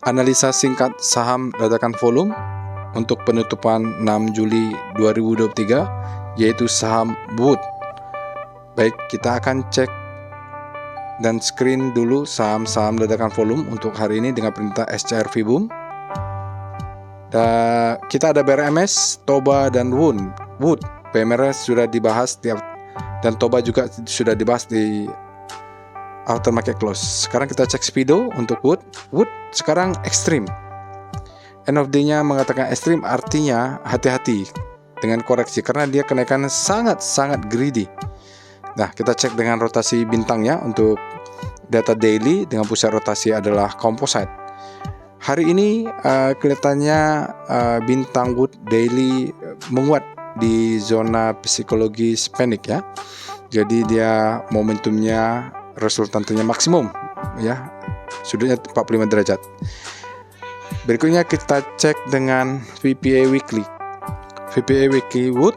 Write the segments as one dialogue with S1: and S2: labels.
S1: Analisa singkat saham dadakan volume untuk penutupan 6 Juli 2023, yaitu saham Wood. Baik, kita akan cek dan screen dulu saham-saham dadakan volume untuk hari ini dengan perintah SCR VBOOM. Dan kita ada BRMS, Toba, dan Wood. BMRS sudah dibahas dan Toba juga sudah dibahas di after market close. Sekarang kita cek Speedo untuk Wood. Wood sekarang ekstrim. End of day-nya mengatakan ekstrim, artinya hati-hati dengan koreksi karena dia kenaikan sangat greedy. Nah, kita cek dengan rotasi bintangnya untuk data daily dengan pusat rotasi adalah composite. Hari ini kelihatannya bintang Wood daily menguat di zona psikologis panik ya. Jadi dia momentumnya resultantenya maksimum ya. Sudutnya 45 derajat. Berikutnya kita cek dengan VPA Weekly. VPA Weekly Wood.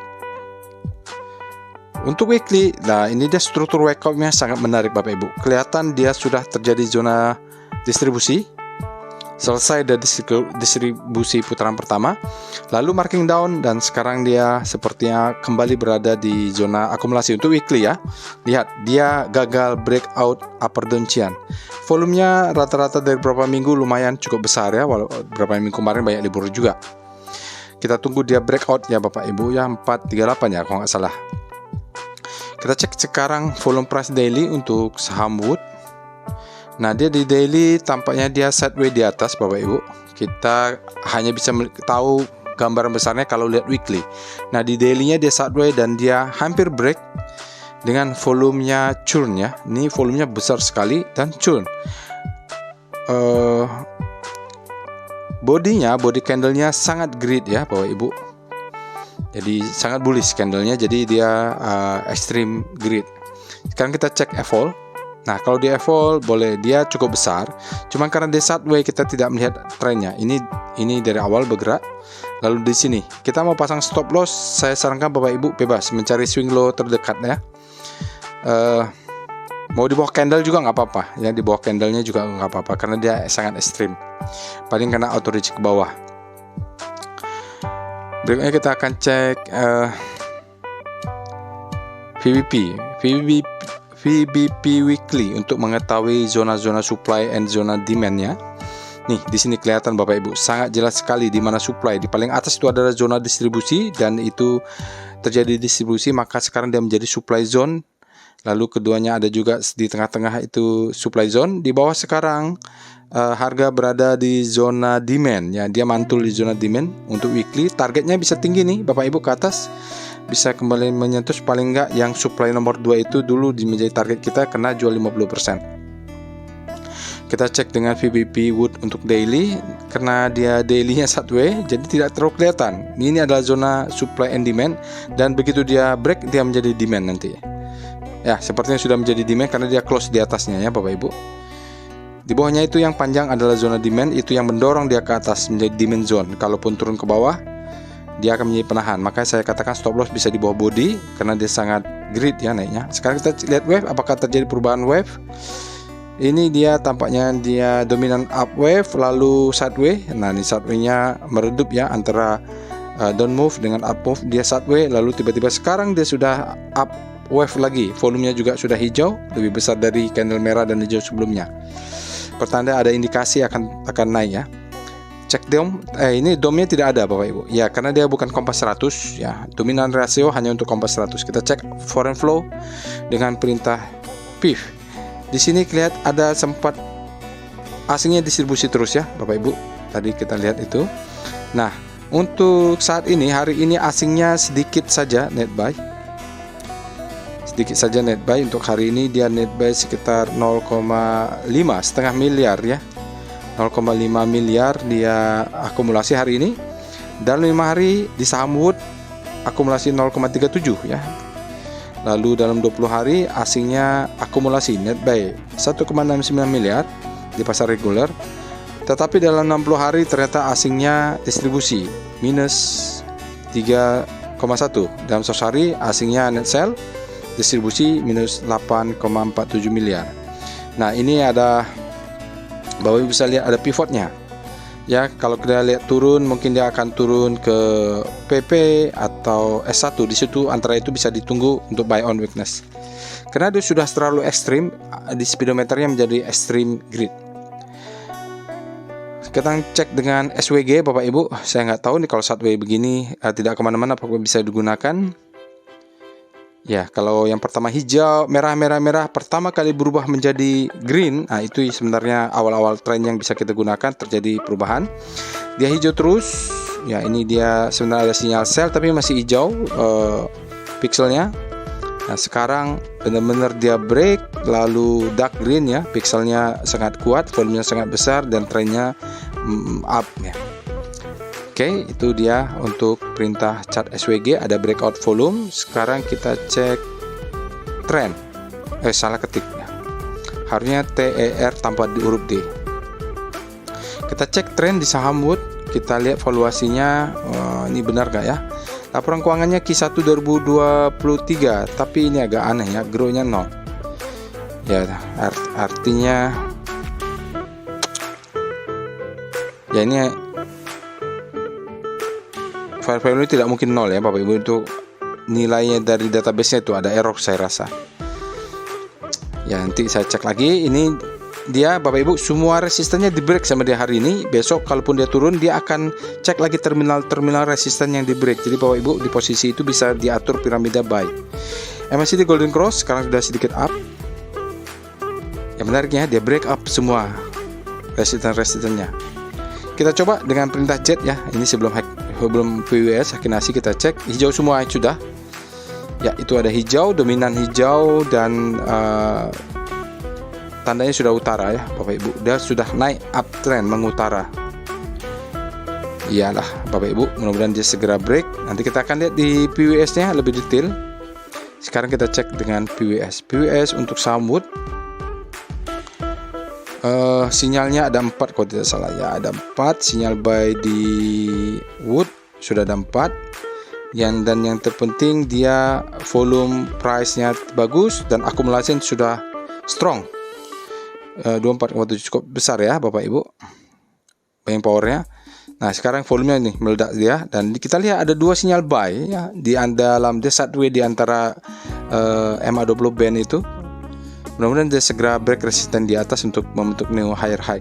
S1: Untuk weekly, nah ini dia struktur workoutnya sangat menarik Bapak Ibu. Kelihatan dia sudah terjadi zona distribusi. Selesai dari distribusi putaran pertama. Lalu marking down dan sekarang dia sepertinya kembali berada di zona akumulasi untuk weekly ya. Lihat, dia gagal breakout upper downtrend. Volumenya rata-rata dari beberapa minggu lumayan cukup besar ya, walau beberapa minggu kemarin banyak libur juga. Kita tunggu dia breakout ya Bapak Ibu ya, 438 ya kalau nggak salah. Kita cek sekarang volume price daily untuk saham Wood. Nah, dia di daily tampaknya dia sideways di atas Bapak Ibu. Kita hanya bisa tahu gambaran besarnya kalau lihat weekly. Nah, di daily-nya dia sideways dan dia hampir break dengan volumenya churn ya. Ini volumenya besar sekali dan churn. Body candle-nya sangat great ya Bapak Ibu. Jadi sangat bullish candle-nya, jadi dia extreme great. Sekarang kita cek evol. Nah, kalau di evol boleh, dia cukup besar. Cuman karena dia sideways kita tidak melihat trennya. Ini dari awal bergerak. Lalu di sini kita mau pasang stop loss. Saya sarankan Bapak Ibu bebas mencari swing low terdekat ya. Mau di bawah candle juga nggak apa-apa ya, di bawah candlenya juga nggak apa-apa karena dia sangat ekstrim. Paling kena auto reach ke bawah. Berikutnya kita akan cek VBP Weekly untuk mengetahui zona-zona supply and zona demand-nya. Nih, di sini kelihatan Bapak Ibu, sangat jelas sekali di mana supply. Di paling atas itu adalah zona distribusi dan itu terjadi distribusi, maka sekarang dia menjadi supply zone. Lalu keduanya ada juga di tengah-tengah itu supply zone. Di bawah sekarang harga berada di zona demand ya, dia mantul di zona demand untuk weekly. Targetnya bisa tinggi nih Bapak Ibu, ke atas bisa kembali menyentuh paling enggak yang supply nomor 2 itu dulu menjadi target kita, kena jual 50%. Kita cek dengan VBP Wood untuk daily, karena dia daily-nya sideways jadi tidak terlalu kelihatan. Ini adalah zona supply and demand dan begitu dia break dia menjadi demand nanti. Ya, sepertinya sudah menjadi demand karena dia close di atasnya ya Bapak Ibu. Di bawahnya itu yang panjang adalah zona demand, itu yang mendorong dia ke atas menjadi demand zone. Kalaupun turun ke bawah, dia akan menjadi penahan. Makanya saya katakan stop loss bisa di bawah body karena dia sangat great ya naiknya. Sekarang kita lihat wave, apakah terjadi perubahan wave? Ini dia tampaknya dia dominan up wave lalu sideways. Nah, ini sideways-nya meredup ya antara down move dengan up move. Dia sideways lalu tiba-tiba sekarang dia sudah up wave lagi. Volumenya juga sudah hijau, lebih besar dari candle merah dan hijau sebelumnya. Pertanda ada indikasi akan naik ya. Cek dom, ini domnya tidak ada Bapak Ibu. Ya, karena dia bukan kompas 100 ya. Dominan rasio hanya untuk kompas 100. Kita cek foreign flow dengan perintah PIF. Di sini kelihatan ada sempat asingnya distribusi terus ya Bapak Ibu. Tadi kita lihat itu. Nah, untuk saat ini hari ini asingnya sedikit saja net buy. Sedikit saja net buy untuk hari ini, dia net buy sekitar 0,5 miliar ya. 0,5 miliar dia akumulasi hari ini. Dalam 5 hari di saham Wood akumulasi 0,37 ya. Lalu dalam 20 hari asingnya akumulasi net buy 1,69 miliar di pasar reguler. Tetapi dalam 60 hari ternyata asingnya distribusi minus 3,1. Dalam 100 hari asingnya net sell distribusi minus 8,47 miliar. Nah, ini ada Bapak Ibu bisa lihat ada pivotnya. Ya, kalau kita lihat turun, mungkin dia akan turun ke PP atau S1. Di situ antara itu bisa ditunggu untuk buy on weakness. Karena dia sudah terlalu ekstrim, di speedometernya menjadi extreme grid. Kita cek dengan SWG, Bapak Ibu. Saya nggak tahu nih kalau sideways begini tidak kemana-mana, apakah bisa digunakan. Ya, kalau yang pertama hijau, merah, pertama kali berubah menjadi green, nah itu sebenarnya awal-awal tren yang bisa kita gunakan, terjadi perubahan. Dia hijau terus, ya ini dia sebenarnya ada sinyal sell tapi masih hijau pixelnya. Nah sekarang benar-benar dia break, lalu dark green ya, pixelnya sangat kuat, volumenya sangat besar dan trennya up ya. Oke, itu dia untuk perintah chart SWG, ada breakout volume. Sekarang kita cek trend. Salah ketik ya. Harusnya TER tanpa di huruf D. Kita cek trend di saham Wood, kita lihat valuasinya. Ini benar gak ya? Laporan keuangannya Q1 2023, tapi ini agak aneh ya, grow-nya 0. Ya, artinya ya ini fair value tidak mungkin 0 ya Bapak Ibu, itu nilainya dari database-nya itu ada error saya rasa. Ya nanti saya cek lagi. Ini dia Bapak Ibu, semua resistennya di break sama dia hari ini. Besok kalaupun dia turun, dia akan cek lagi terminal resisten yang di break. Jadi Bapak Ibu di posisi itu bisa diatur piramida buy. MACD Golden Cross sekarang sudah sedikit up. Yang menariknya dia break up semua resisten-resistennya. Kita coba dengan perintah jet ya. Ini sebelum PWS Hakinasi kita cek hijau semua sudah. Ya itu ada hijau, dominan hijau dan tandanya sudah utara ya Bapak Ibu. Dia sudah naik uptrend mengutara. Iyalah Bapak Ibu, mudah-mudahan dia segera break. Nanti kita akan lihat di PWS-nya lebih detail. Sekarang kita cek dengan PWS. PWS untuk saham Wood. Sinyalnya ada 4 kalau tidak salah ya, ada 4 sinyal buy di Wood, sudah ada 4 dan yang terpenting dia volume price-nya bagus dan akumulasi sudah strong. 24,7 cukup besar ya Bapak Ibu, buying powernya. Nah sekarang volumenya nih meledak dia, dan kita lihat ada 2 sinyal buy ya di dalam dia sideways di antara MA20 band itu. Mudah-mudahan dia segera break resisten di atas untuk membentuk new higher high.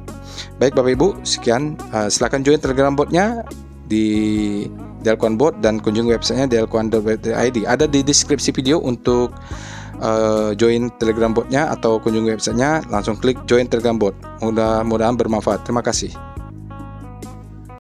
S1: Baik Bapak Ibu, sekian. Silakan join Telegram botnya di Delquan Bot dan kunjungi websitenya delquan.id. Ada di deskripsi video untuk join Telegram botnya atau kunjungi websitenya. Langsung klik join Telegram bot. Mudah-mudahan bermanfaat. Terima kasih.